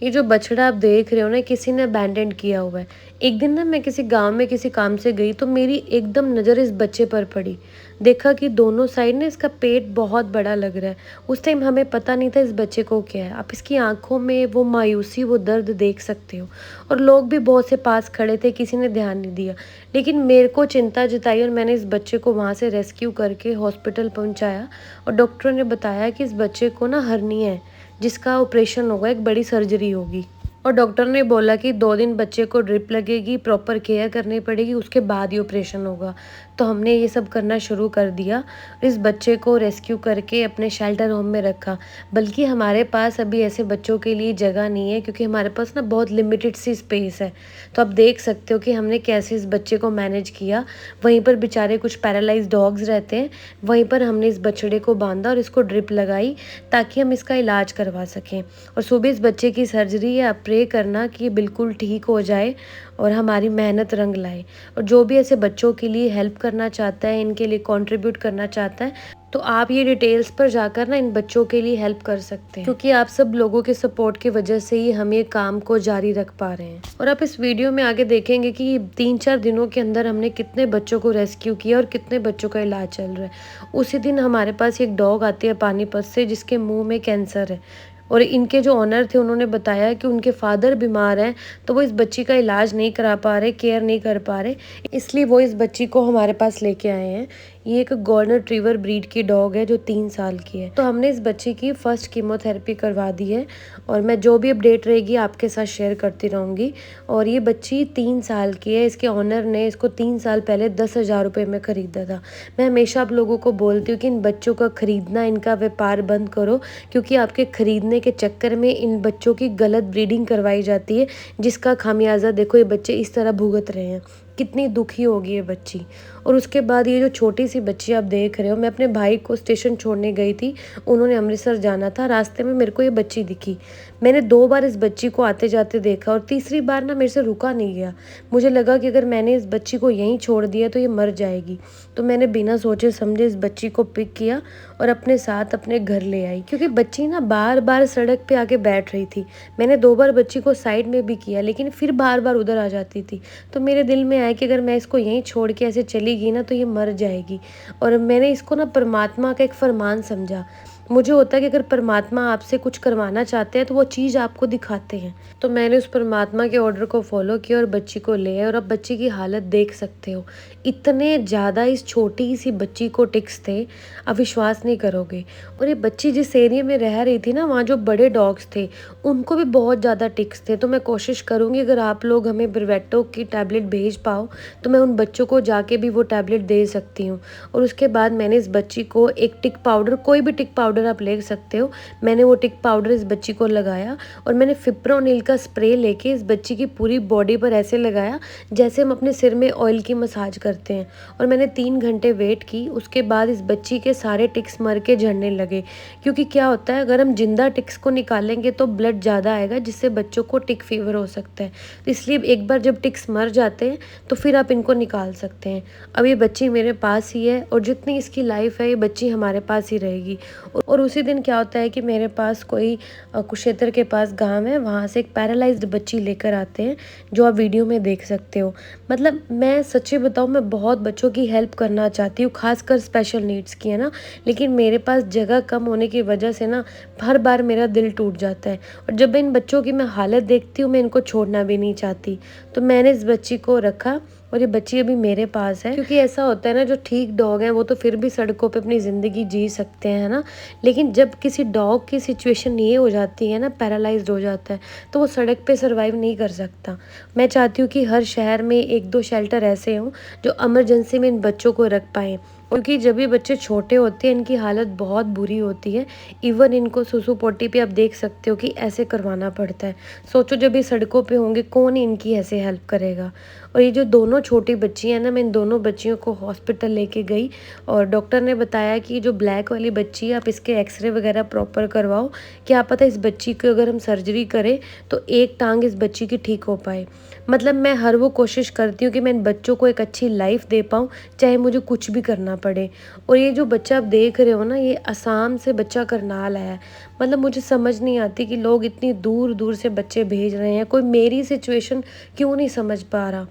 ये जो बछड़ा आप देख रहे हो ना, किसी ने अबैंडन किया हुआ है। एक दिन ना मैं किसी गाँव में किसी काम से गई तो मेरी एकदम नज़र इस बच्चे पर पड़ी। देखा कि दोनों साइड ना इसका पेट बहुत बड़ा लग रहा है। उस टाइम हमें पता नहीं था इस बच्चे को क्या है। आप इसकी आँखों में वो मायूसी, वो दर्द देख सकते हो। और लोग भी बहुत से पास खड़े थे, किसी ने ध्यान नहीं दिया। लेकिन मेरे को चिंता जताई और मैंने इस बच्चे को वहाँ से रेस्क्यू करके हॉस्पिटल पहुँचाया और डॉक्टरों ने बताया कि इस बच्चे को ना हर्निया है, जिसका ऑपरेशन होगा, एक बड़ी सर्जरी होगी। और डॉक्टर ने बोला कि 2 दिन बच्चे को ड्रिप लगेगी, प्रॉपर केयर करनी पड़ेगी, उसके बाद ही ऑपरेशन होगा। तो हमने ये सब करना शुरू कर दिया। इस बच्चे को रेस्क्यू करके अपने शेल्टर होम में रखा। बल्कि हमारे पास अभी ऐसे बच्चों के लिए जगह नहीं है, क्योंकि हमारे पास ना बहुत लिमिटेड सी स्पेस है। तो आप देख सकते हो कि हमने कैसे इस बच्चे को मैनेज किया। वहीं पर बेचारे कुछ पैरालाइज्ड डॉग्स रहते हैं, वहीं पर हमने इस बछड़े को बांधा और इसको ड्रिप लगाई ताकि हम इसका इलाज करवा सकें। और सुबह इस बच्चे की सर्जरी है। आप प्रे करना कि ये बिल्कुल ठीक हो जाए और हमारी मेहनत रंग लाए। और जो भी ऐसे बच्चों के लिए हेल्प करना चाहता है, इनके लिए कंट्रीब्यूट करना चाहता है, तो आप ये डिटेल्स पर जाकर ना इन बच्चों के लिए हेल्प कर सकते हैं, क्योंकि आप सब लोगों के सपोर्ट की वजह से ही हम ये काम को जारी रख पा रहे हैं। और आप इस वीडियो में आगे देखेंगे कि 3-4 दिनों के अंदर हमने कितने बच्चों को रेस्क्यू किया और कितने बच्चों का इलाज चल रहा है। उसी दिन हमारे पास एक डॉग आती है पानीपत से, जिसके मुंह में कैंसर है। और इनके जो ऑनर थे, उन्होंने बताया कि उनके फादर बीमार हैं, तो वो इस बच्ची का इलाज नहीं करा पा रहे, केयर नहीं कर पा रहे, इसलिए वो इस बच्ची को हमारे पास लेके आए हैं। ये एक गोल्डन रिट्रीवर ब्रीड की डॉग है जो 3 साल की है। तो हमने इस बच्ची की फर्स्ट कीमोथेरेपी करवा दी है और मैं जो भी अपडेट रहेगी आपके साथ शेयर करती रहूँगी। और ये बच्ची 3 साल की है। इसके ऑनर ने इसको 3 साल पहले 10,000 रुपये में ख़रीदा था। मैं हमेशा आप लोगों को बोलती हूँ कि इन बच्चों का ख़रीदना, इनका व्यापार बंद करो, क्योंकि आपके ख़रीदने के चक्कर में इन बच्चों की गलत ब्रीडिंग करवाई जाती है, जिसका खामियाजा देखो ये बच्चे इस तरह भुगत रहे हैं। कितनी दुखी होगी ये बच्ची। और उसके बाद ये जो छोटी सी बच्ची आप देख रहे हो, मैं अपने भाई को स्टेशन छोड़ने गई थी, उन्होंने अमृतसर जाना था, रास्ते में मेरे को ये बच्ची दिखी। मैंने 2 बार इस बच्ची को आते जाते देखा और तीसरी बार ना मेरे से रुका नहीं गया। मुझे लगा कि अगर मैंने इस बच्ची को यहीं छोड़ दिया तो ये मर जाएगी। तो मैंने बिना सोचे समझे इस बच्ची को पिक किया और अपने साथ अपने घर ले आई, क्योंकि बच्ची ना बार बार सड़क पे आके बैठ रही थी। मैंने 2 बार बच्ची को साइड में भी किया, लेकिन फिर बार बार उधर आ जाती थी। तो मेरे दिल में आया कि अगर मैं इसको यहीं छोड़ के ऐसे चली गई ना तो ये मर जाएगी। और मैंने इसको ना परमात्मा का एक फरमान समझा। मुझे होता है कि अगर परमात्मा आपसे कुछ करवाना चाहते हैं तो वो चीज़ आपको दिखाते हैं। तो मैंने उस परमात्मा के ऑर्डर को फॉलो किया और बच्ची को ले आए। और अब बच्ची की हालत देख सकते हो, इतने ज़्यादा इस छोटी सी बच्ची को टिक्स थे, आप विश्वास नहीं करोगे। और ये बच्ची जिस एरिया में रह रही थी ना, वहाँ जो बड़े डॉग्स थे उनको भी बहुत ज़्यादा टिक्स थे। तो मैं कोशिश करूँगी अगर आप लोग हमें ब्रवेटो की टैबलेट भेज पाओ तो मैं उन बच्चों को जाके भी वो टैबलेट दे सकती हूँ। और उसके बाद मैंने इस बच्ची को एक टिक पाउडर, कोई भी टिक पाउडर आप ले सकते हो, मैंने वो टिक पाउडर इस बच्ची को लगाया। और मैंने फिप्रोनिल का स्प्रे लेके इस बच्ची की पूरी बॉडी पर ऐसे लगाया जैसे हम अपने सिर में ऑयल की मसाज करते हैं। और मैंने 3 घंटे वेट की। उसके बाद इस बच्ची के सारे टिक्स मर के झड़ने लगे। क्योंकि क्या होता है, अगर हम जिंदा टिक्स को निकालेंगे तो ब्लड ज़्यादा आएगा, जिससे बच्चों को टिक फीवर हो सकता है। तो इसलिए एक बार जब टिक्स मर जाते हैं तो फिर आप इनको निकाल सकते हैं। अब ये बच्ची मेरे पास ही है और जितनी इसकी लाइफ है ये बच्ची हमारे पास ही रहेगी। और उसी दिन क्या होता है कि मेरे पास कोई कुरुक्षेत्र के पास गांव है, वहाँ से एक पैरालाइज्ड बच्ची लेकर आते हैं, जो आप वीडियो में देख सकते हो। मतलब मैं सच्ची बताऊँ, मैं बहुत बच्चों की हेल्प करना चाहती हूँ, खासकर स्पेशल नीड्स की, है ना। लेकिन मेरे पास जगह कम होने की वजह से ना हर बार मेरा दिल टूट जाता है। और जब इन बच्चों की मैं हालत देखती हूँ, मैं इनको छोड़ना भी नहीं चाहती। तो मैंने इस बच्ची को रखा और ये बच्ची अभी मेरे पास है। क्योंकि ऐसा होता है ना, जो ठीक डॉग हैं वो तो फिर भी सड़कों पे अपनी ज़िंदगी जी सकते हैं, है ना। लेकिन जब किसी डॉग की सिचुएशन ये हो जाती है ना, पैरालाइज्ड हो जाता है, तो वो सड़क पे सर्वाइव नहीं कर सकता। मैं चाहती हूँ कि हर शहर में 1-2 शेल्टर ऐसे हों जो इमरजेंसी में इन बच्चों को रख पाएँ। क्योंकि जब ये बच्चे छोटे होते हैं इनकी हालत बहुत बुरी होती है। इवन इनको सुसु पोटी पे आप देख सकते हो कि ऐसे करवाना पड़ता है। सोचो जब ये सड़कों पे होंगे, कौन इनकी ऐसे हेल्प करेगा। और ये जो दोनों छोटी बच्ची हैं ना, मैं इन दोनों बच्चियों को हॉस्पिटल लेके गई और डॉक्टर ने बताया कि जो ब्लैक वाली बच्ची है, आप इसके एक्सरे वगैरह प्रॉपर करवाओ। क्या पता इस बच्ची को अगर हम सर्जरी करें तो एक टांग इस बच्ची की ठीक हो पाए। मतलब मैं हर वो कोशिश करती हूँ कि मैं इन बच्चों को एक अच्छी लाइफ दे पाऊँ, चाहे मुझे कुछ भी करना पड़े। और ये जो बच्चा आप देख रहे हो ना, ये असम से बच्चा करनाल आया है। मतलब मुझे समझ नहीं आती कि लोग इतनी दूर-दूर से बच्चे भेज रहे हैं, कोई मेरी सिचुएशन क्यों नहीं समझ पा रहा।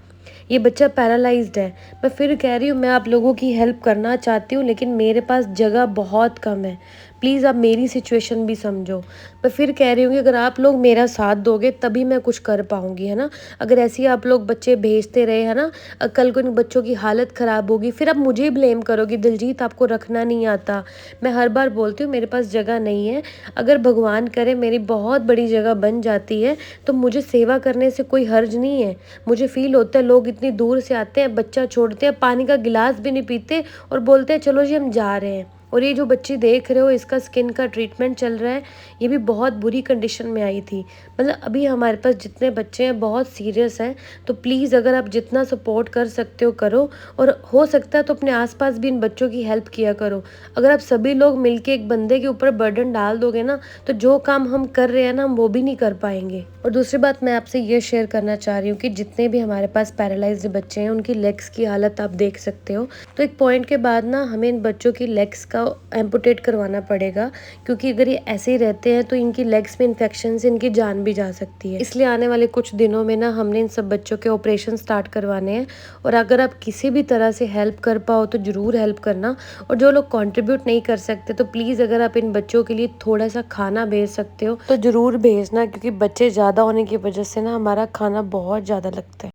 ये बच्चा पैरालाइज्ड है। मैं फिर कह रही हूँ, मैं आप लोगों की हेल्प करना चाहती हूँ, लेकिन मेरे पास जगह बहुत कम है। प्लीज़ आप मेरी सिचुएशन भी समझो। मैं फिर कह रही हूँ कि अगर आप लोग मेरा साथ दोगे तभी मैं कुछ कर पाऊँगी, है ना? अगर ऐसे ही आप लोग बच्चे भेजते रहे, है ना, कल को इन बच्चों की हालत ख़राब होगी, फिर आप मुझे ब्लेम करोगे, दिलजीत आपको रखना नहीं आता। मैं हर बार बोलती हूँ मेरे पास जगह नहीं है। अगर भगवान करे मेरी बहुत बड़ी जगह बन जाती है तो मुझे सेवा करने से कोई हर्ज नहीं है। मुझे फ़ील होता है लोग इतनी दूर से आते हैं, बच्चा छोड़ते हैं, पानी का गिलास भी नहीं पीते और बोलते हैं चलो जी हम जा रहे हैं। और ये जो बच्ची देख रहे हो, इसका स्किन का ट्रीटमेंट चल रहा है। ये भी बहुत बुरी कंडीशन में आई थी। मतलब अभी हमारे पास जितने बच्चे हैं बहुत सीरियस हैं। तो प्लीज़ अगर आप जितना सपोर्ट कर सकते हो करो, और हो सकता है तो अपने आसपास भी इन बच्चों की हेल्प किया करो। अगर आप सभी लोग मिलके एक बंदे के ऊपर बर्डन डाल दोगे ना, तो जो काम हम कर रहे हैं ना, हम वो भी नहीं कर पाएंगे। और दूसरी बात मैं आपसे ये शेयर करना चाह रही हूँ कि जितने भी हमारे पास पैरालाइज्ड बच्चे हैं, उनकी लेग्स की हालत आप देख सकते हो। तो एक पॉइंट के बाद ना हमें इन बच्चों की लेग्स का एम्पुटेट करवाना पड़ेगा, क्योंकि अगर ये ऐसे ही रहते हैं तो इनकी लेग्स में इन्फेक्शन से इनकी जान भी जा सकती है। इसलिए आने वाले कुछ दिनों में ना हमने इन सब बच्चों के ऑपरेशन स्टार्ट करवाने हैं। और अगर आप किसी भी तरह से हेल्प कर पाओ तो ज़रूर हेल्प करना। और जो लोग कंट्रीब्यूट नहीं कर सकते तो प्लीज़ अगर आप इन बच्चों के लिए थोड़ा सा खाना भेज सकते हो तो ज़रूर भेजना, क्योंकि बच्चे ज़्यादा होने की वजह से ना हमारा खाना बहुत ज़्यादा लगता है।